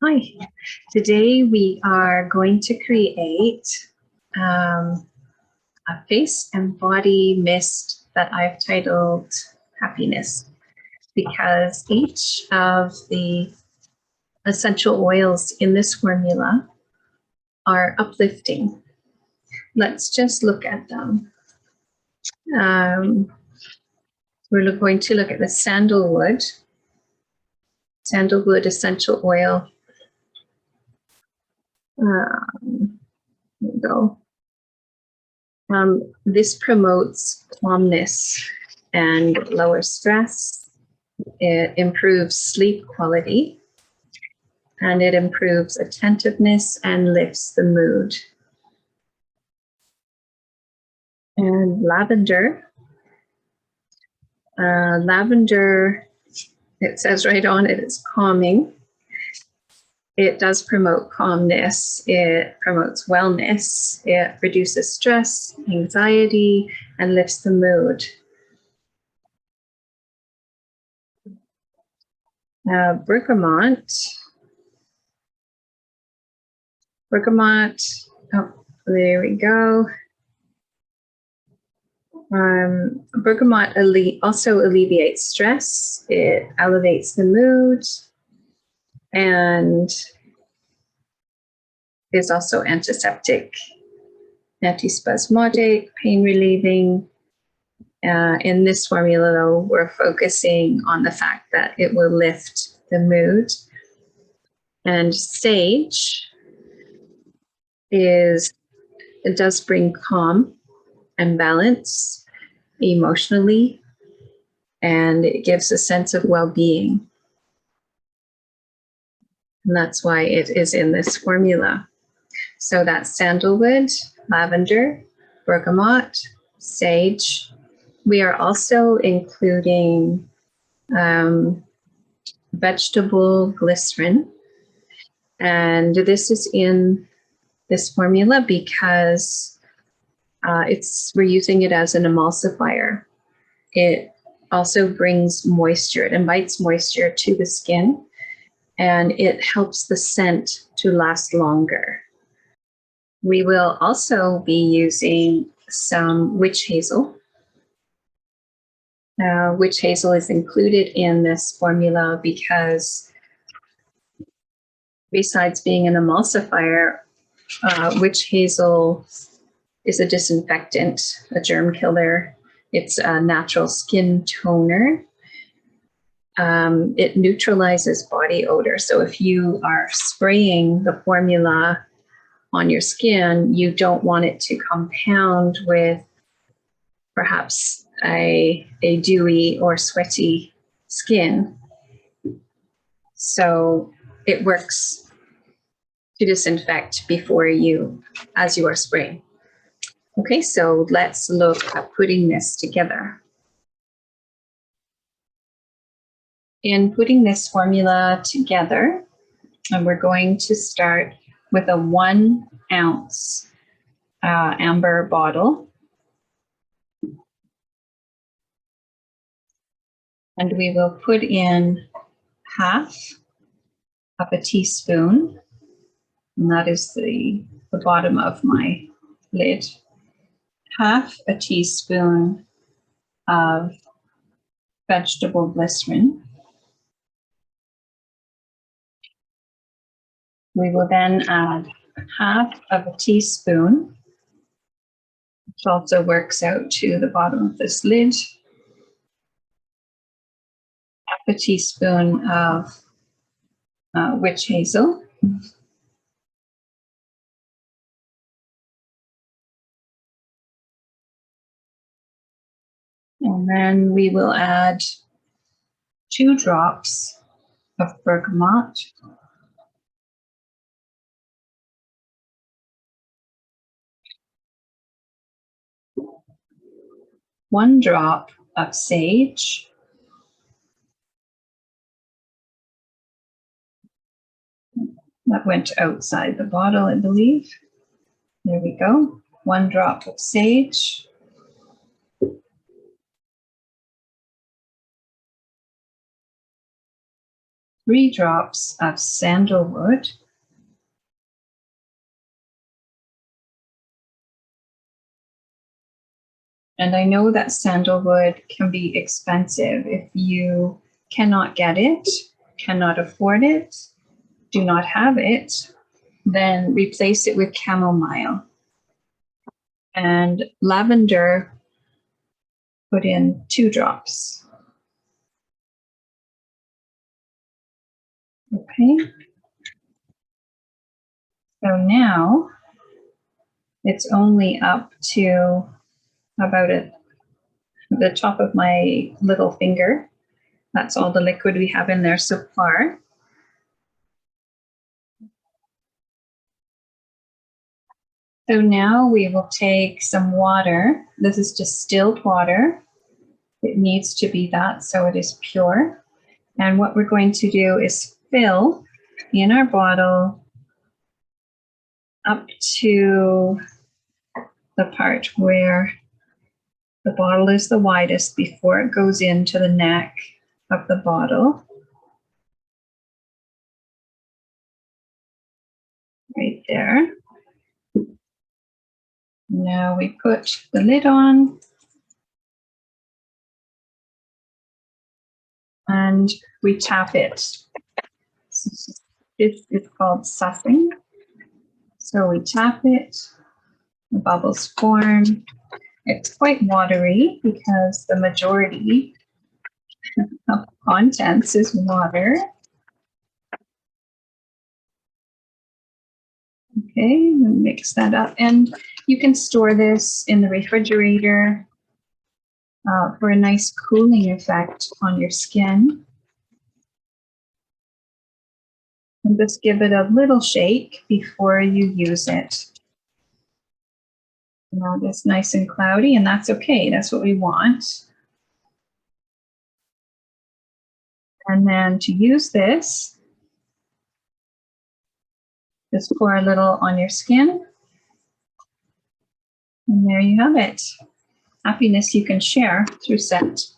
Hi, today we are going to create a face and body mist that I've titled Happiness, because each of the essential oils in this formula are uplifting. Let's just look at them. We're going to look at the sandalwood essential oil. Here we go. This promotes calmness and lowers stress. It improves sleep quality, and it improves attentiveness and lifts the mood. And lavender. Lavender, it says right on it, it's calming. It does promote calmness. It promotes wellness. It reduces stress, anxiety, and lifts the mood. Bergamot. Oh, there we go. Bergamot also alleviates stress. It elevates the mood and is also antiseptic, antispasmodic, pain relieving. In this formula, though, we're focusing on the fact that it will lift the mood. And sage it does bring calm and balance emotionally, and it gives a sense of well-being. And that's why it is in this formula. So that's sandalwood, lavender, bergamot, sage. We are also including vegetable glycerine. And this is in this formula because we're using it as an emulsifier. It also brings moisture. It invites moisture to the skin, and it helps the scent to last longer. We will also be using some witch hazel. Witch hazel is included in this formula because besides being an emulsifier, witch hazel is a disinfectant, a germ killer. It's a natural skin toner. It neutralizes body odor. So if you are spraying the formula on your skin, you don't want it to compound with perhaps a dewy or sweaty skin. So it works to disinfect as you are spraying. Okay, so let's look at putting this together. In putting this formula together, and we're going to start with a 1 ounce amber bottle. And we will put in half of a teaspoon, and that is the bottom of my lid. Half a teaspoon of vegetable glycerine. We will then add half of a teaspoon, which also works out to the bottom of this lid. Half a teaspoon of witch hazel. And then we will add 2 drops of bergamot. One drop of sage. That went outside the bottle, I believe. There we go. 1 drop of sage. 3 drops of sandalwood. And I know that sandalwood can be expensive. If you cannot get it, cannot afford it, do not have it, then replace it with chamomile. And lavender, put in 2 drops. Okay. So now it's only up to about the top of my little finger. That's all the liquid we have in there so far. So now we will take some water. This is distilled water. It needs to be that so it is pure. And what we're going to do is fill in our bottle up to the part where the bottle is the widest before it goes into the neck of the bottle. Right there. Now we put the lid on and we tap it. This is called sussing. So we tap it, the bubbles form. It's quite watery because the majority of contents is water. Okay, mix that up. And you can store this in the refrigerator for a nice cooling effect on your skin. And just give it a little shake before you use it. Now it's nice and cloudy, and that's okay. That's what we want. And then to use this, just pour a little on your skin. And there you have it. Happiness you can share through scent.